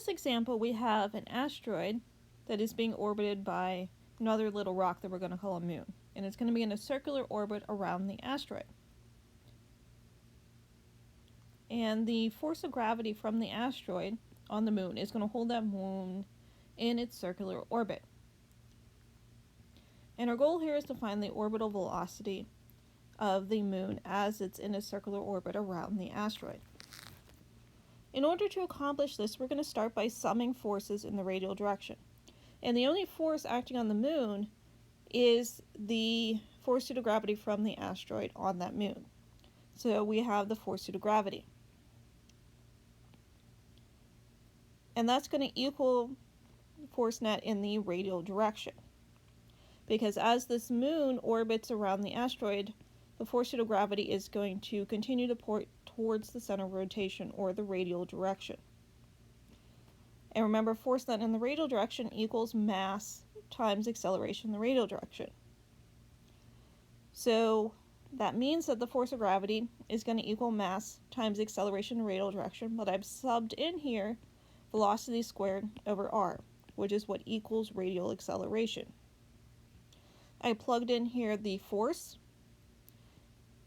this example, we have an asteroid that is being orbited by another little rock that we're going to call a moon. And it's going to be in a circular orbit around the asteroid. And the force of gravity from the asteroid on the moon is going to hold that moon in its circular orbit. And our goal here is to find the orbital velocity of the moon as it's in a circular orbit around the asteroid. In order to accomplish this, we're going to start by summing forces in the radial direction. And the only force acting on the moon is the force due to gravity from the asteroid on that moon. So we have the force due to gravity. And that's going to equal force net in the radial direction. Because as this moon orbits around the asteroid, the force due to gravity is going to continue to point towards the center of rotation, or the radial direction. And remember, force net in the radial direction equals mass times acceleration in the radial direction. So that means that the force of gravity is going to equal mass times acceleration in the radial direction, but I've subbed in here velocity squared over r, which is what equals radial acceleration. I plugged in here the force.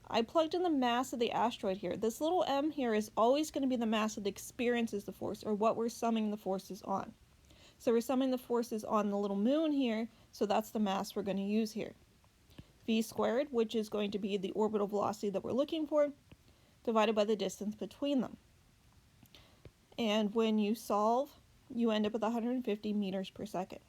I plugged in the mass of the asteroid here. This little m here is always going to be the mass that experiences the force, or what we're summing the forces on. So we're summing the forces on the little moon here, so that's the mass we're going to use here. V squared, which is going to be the orbital velocity that we're looking for, divided by the distance between them. And when you solve, you end up with 150 meters per second.